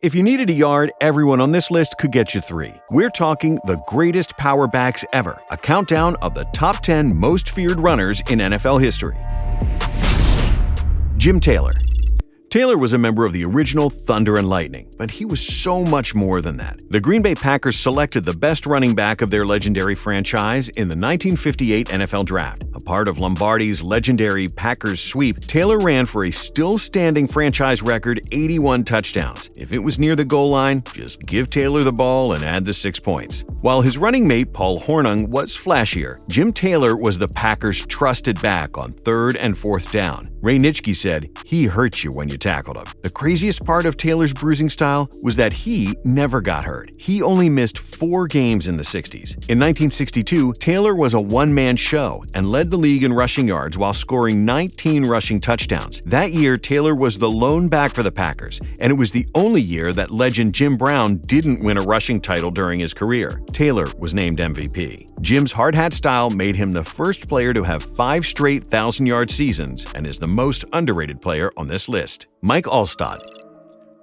If you needed a yard, everyone on this list could get you 3. We're talking the greatest power backs ever, a countdown of the top 10 most feared runners in NFL history. Jim Taylor. Taylor was a member of the original Thunder and Lightning, but he was so much more than that. The Green Bay Packers selected the best running back of their legendary franchise in the 1958 NFL Draft. A part of Lombardi's legendary Packers sweep, Taylor ran for a still-standing franchise record 81 touchdowns. If it was near the goal line, just give Taylor the ball and add the 6 points. While his running mate Paul Hornung was flashier, Jim Taylor was the Packers' trusted back on 3rd and 4th down. Ray Nitschke said, "He hurt you when you tackled him." The craziest part of Taylor's bruising style was that he never got hurt. He only missed 4 games in the 60s. In 1962, Taylor was a one-man show and led the league in rushing yards while scoring 19 rushing touchdowns. That year, Taylor was the lone back for the Packers, and it was the only year that legend Jim Brown didn't win a rushing title during his career. Taylor was named MVP. Jim's hard hat style made him the first player to have 5 straight 1,000-yard seasons and is the most underrated player on this list. Mike Alstott.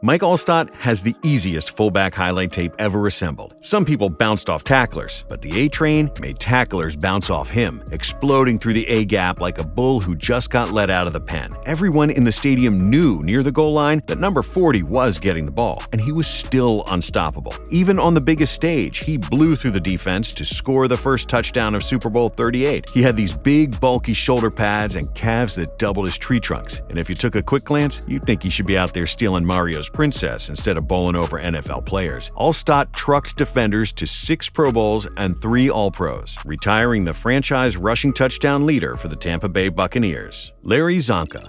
Mike Alstott has the easiest fullback highlight tape ever assembled. Some people bounced off tacklers, but the A-Train made tacklers bounce off him, exploding through the A-gap like a bull who just got let out of the pen. Everyone in the stadium knew near the goal line that number 40 was getting the ball, and he was still unstoppable. Even on the biggest stage, he blew through the defense to score the first touchdown of Super Bowl 38. He had these big, bulky shoulder pads and calves that doubled his tree trunks, and if you took a quick glance, you'd think he should be out there stealing Mario's princess instead of bowling over NFL players. Alstott trucked defenders to 6 Pro Bowls and 3 All-Pros, retiring the franchise rushing touchdown leader for the Tampa Bay Buccaneers. Larry Csonka.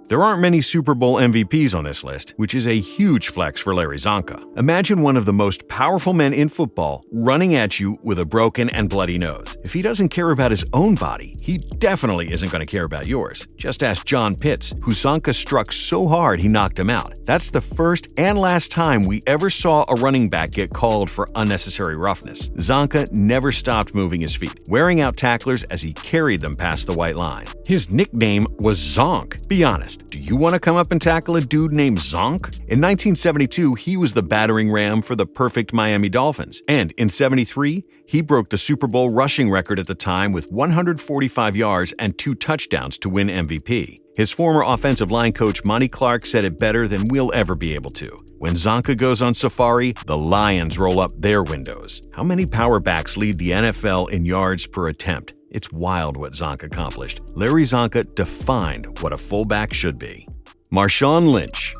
There aren't many Super Bowl MVPs on this list, which is a huge flex for Larry Csonka. Imagine one of the most powerful men in football running at you with a broken and bloody nose. If he doesn't care about his own body, he definitely isn't going to care about yours. Just ask John Pitts, who Csonka struck so hard he knocked him out. That's the first and last time we ever saw a running back get called for unnecessary roughness. Csonka never stopped moving his feet, wearing out tacklers as he carried them past the white line. His nickname was Zonk. Be honest. Do you want to come up and tackle a dude named Zonk? In 1972, he was the battering ram for the perfect Miami Dolphins. And in 73, he broke the Super Bowl rushing record at the time with 145 yards and 2 touchdowns to win MVP. His former offensive line coach Monty Clark said it better than we'll ever be able to. When Csonka goes on safari, the lions roll up their windows. How many power backs lead the NFL in yards per attempt? It's wild what Zonk accomplished. Larry Csonka defined what a fullback should be. Marshawn Lynch.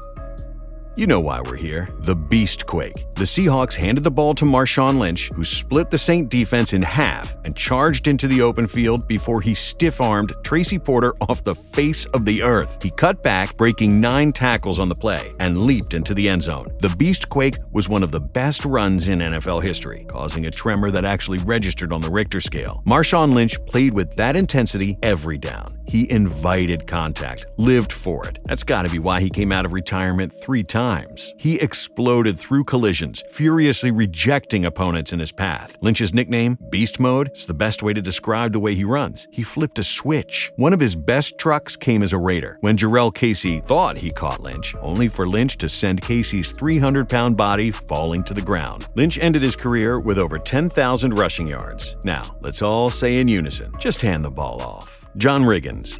You know why we're here. The Beastquake. The Seahawks handed the ball to Marshawn Lynch, who split the Saint defense in half and charged into the open field before he stiff-armed Tracy Porter off the face of the earth. He cut back, breaking 9 tackles on the play, and leaped into the end zone. The Beastquake was one of the best runs in NFL history, causing a tremor that actually registered on the Richter scale. Marshawn Lynch played with that intensity every down. He invited contact, lived for it. That's got to be why he came out of retirement 3 times. He exploded through collisions, furiously rejecting opponents in his path. Lynch's nickname, Beast Mode, is the best way to describe the way he runs. He flipped a switch. One of his best trucks came as a Raider, when Jarrell Casey thought he caught Lynch, only for Lynch to send Casey's 300-pound body falling to the ground. Lynch ended his career with over 10,000 rushing yards. Now, let's all say in unison, just hand the ball off. John Riggins.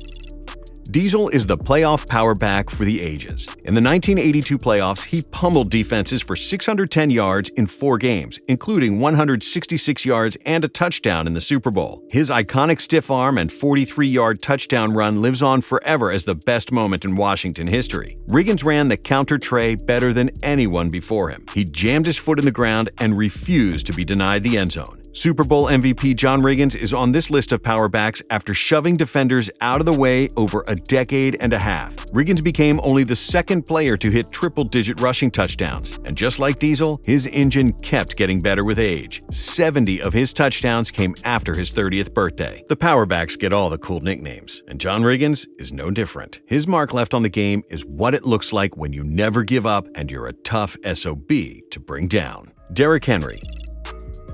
Diesel is the playoff power back for the ages. In the 1982 playoffs, he pummeled defenses for 610 yards in 4 games, including 166 yards and a touchdown in the Super Bowl. His iconic stiff arm and 43-yard touchdown run lives on forever as the best moment in Washington history. Riggins ran the counter tray better than anyone before him. He jammed his foot in the ground and refused to be denied the end zone. Super Bowl MVP John Riggins is on this list of power backs after shoving defenders out of the way over a decade and a half. Riggins became only the 2nd player to hit triple-digit rushing touchdowns. And just like Diesel, his engine kept getting better with age. 70 of his touchdowns came after his 30th birthday. The power backs get all the cool nicknames, and John Riggins is no different. His mark left on the game is what it looks like when you never give up and you're a tough SOB to bring down. Derrick Henry.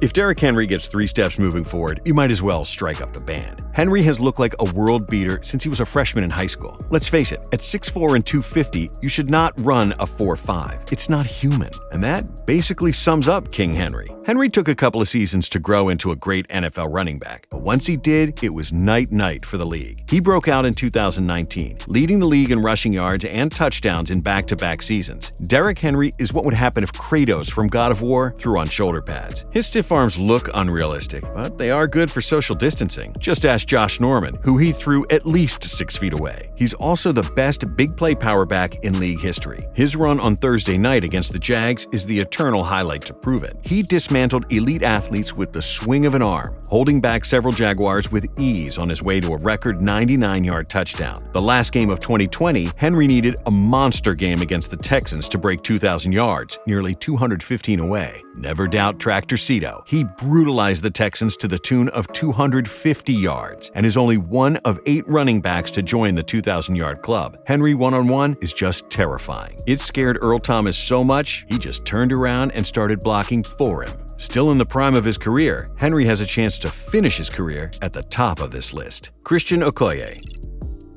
If Derrick Henry gets 3 steps moving forward, you might as well strike up the band. Henry has looked like a world beater since he was a freshman in high school. Let's face it, at 6'4" and 250, you should not run a 4.5. It's not human. And that basically sums up King Henry. Henry took a couple of seasons to grow into a great NFL running back, but once he did, it was night-night for the league. He broke out in 2019, leading the league in rushing yards and touchdowns in back-to-back seasons. Derrick Henry is what would happen if Kratos from God of War threw on shoulder pads. His stiff arms look unrealistic, but they are good for social distancing. Just ask Josh Norman, who he threw at least 6 feet away. He's also the best big play power back in league history. His run on Thursday night against the Jags is the eternal highlight to prove it. He dismantled elite athletes with the swing of an arm, holding back several Jaguars with ease on his way to a record 99-yard touchdown. The last game of 2020, Henry needed a monster game against the Texans to break 2,000 yards, nearly 215 away. Never doubt Tractor Cito. He brutalized the Texans to the tune of 250 yards and is only one of 8 running backs to join the 2,000-yard club. Henry one-on-one is just terrifying. It scared Earl Thomas so much, he just turned around and started blocking for him. Still in the prime of his career, Henry has a chance to finish his career at the top of this list. Christian Okoye.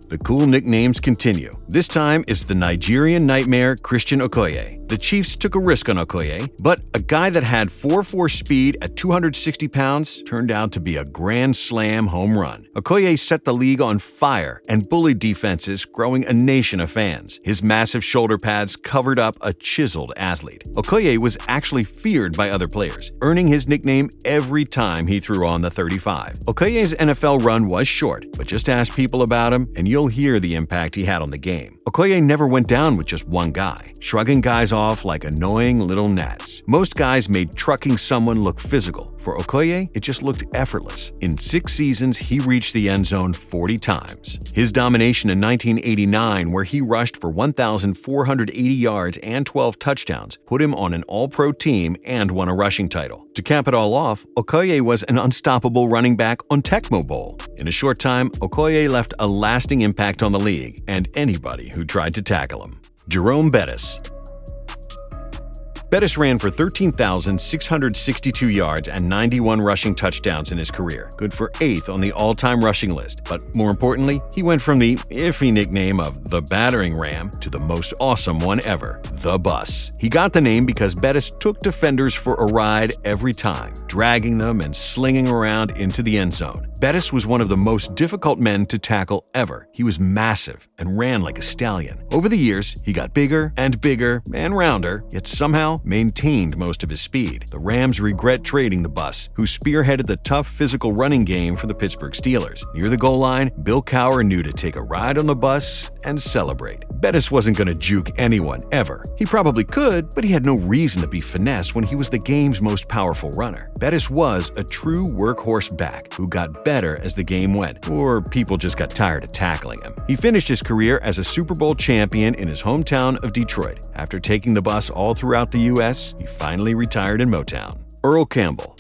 The cool nicknames continue. This time it's the Nigerian Nightmare Christian Okoye. The Chiefs took a risk on Okoye, but a guy that had 4.4 speed at 260 pounds turned out to be a grand slam home run. Okoye set the league on fire and bullied defenses, growing a nation of fans. His massive shoulder pads covered up a chiseled athlete. Okoye was actually feared by other players, earning his nickname every time he threw on the 35. Okoye's NFL run was short, but just ask people about him and you'll hear the impact he had on the game. Okoye never went down with just one guy, shrugging guys off like annoying little gnats. Most guys made trucking someone look physical. For Okoye, it just looked effortless. In 6 seasons, he reached the end zone 40 times. His domination in 1989, where he rushed for 1,480 yards and 12 touchdowns, put him on an all-pro team and won a rushing title. To cap it all off, Okoye was an unstoppable running back on Tecmo Bowl. In a short time, Okoye left a lasting impact on the league and anybody who tried to tackle him. Jerome Bettis. Bettis ran for 13,662 yards and 91 rushing touchdowns in his career, good for 8th on the all-time rushing list. But more importantly, he went from the iffy nickname of the Battering Ram to the most awesome one ever, the Bus. He got the name because Bettis took defenders for a ride every time, dragging them and slinging around into the end zone. Bettis was one of the most difficult men to tackle ever. He was massive and ran like a stallion. Over the years, he got bigger and rounder, yet somehow maintained most of his speed. The Rams regret trading the Bus, who spearheaded the tough physical running game for the Pittsburgh Steelers. Near the goal line, Bill Cowher knew to take a ride on the Bus and celebrate. Bettis wasn't going to juke anyone, ever. He probably could, but he had no reason to be finessed when he was the game's most powerful runner. Bettis was a true workhorse back who got better as the game went, or people just got tired of tackling him. He finished his career as a Super Bowl champion in his hometown of Detroit. After taking the Bus all throughout the U.S., he finally retired in Motown. Earl Campbell.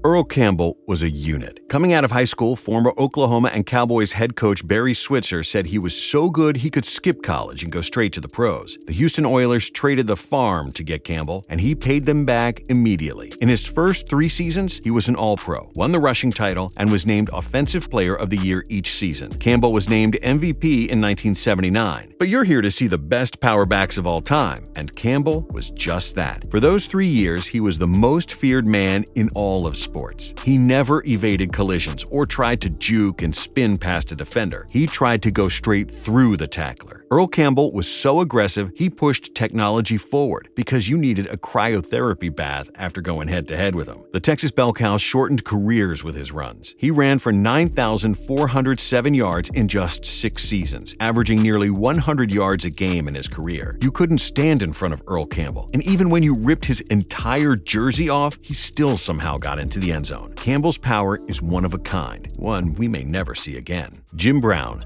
Earl Campbell was a unit. Coming out of high school, former Oklahoma and Cowboys head coach Barry Switzer said he was so good he could skip college and go straight to the pros. The Houston Oilers traded the farm to get Campbell, and he paid them back immediately. In his first 3 seasons, he was an All-Pro, won the rushing title, and was named Offensive Player of the Year each season. Campbell was named MVP in 1979. But you're here to see the best power backs of all time, and Campbell was just that. For those 3 years, he was the most feared man in all of sports. He never evaded collisions or tried to juke and spin past a defender. He tried to go straight through the tackler. Earl Campbell was so aggressive, he pushed technology forward because you needed a cryotherapy bath after going head-to-head with him. The Texas Bell Cows shortened careers with his runs. He ran for 9,407 yards in just 6 seasons, averaging nearly 100 yards a game in his career. You couldn't stand in front of Earl Campbell, and even when you ripped his entire jersey off, he still somehow got into the end zone. Campbell's power is one of a kind, one we may never see again. Jim Brown.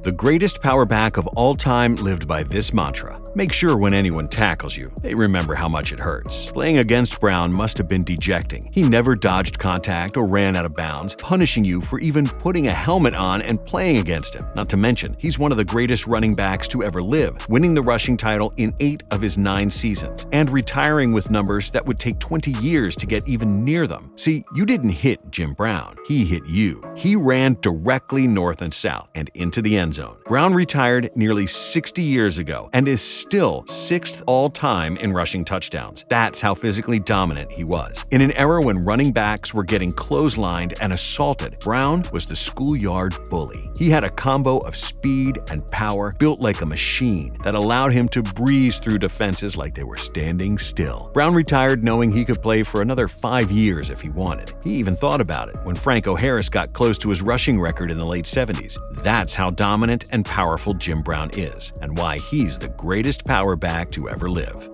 The greatest power back of all time lived by this mantra. Make sure when anyone tackles you, they remember how much it hurts. Playing against Brown must have been dejecting. He never dodged contact or ran out of bounds, punishing you for even putting a helmet on and playing against him. Not to mention, he's one of the greatest running backs to ever live, winning the rushing title in 8 of his 9 seasons, and retiring with numbers that would take 20 years to get even near them. See, you didn't hit Jim Brown. He hit you. He ran directly north and south and into the end zone. Brown retired nearly 60 years ago and is still 6th all-time in rushing touchdowns. That's how physically dominant he was. In an era when running backs were getting clotheslined and assaulted, Brown was the schoolyard bully. He had a combo of speed and power built like a machine that allowed him to breeze through defenses like they were standing still. Brown retired knowing he could play for another 5 years if he wanted. He even thought about it when Franco Harris got close to his rushing record in the late 70s. That's how dominant and powerful Jim Brown is, and why he's the greatest power back to ever live.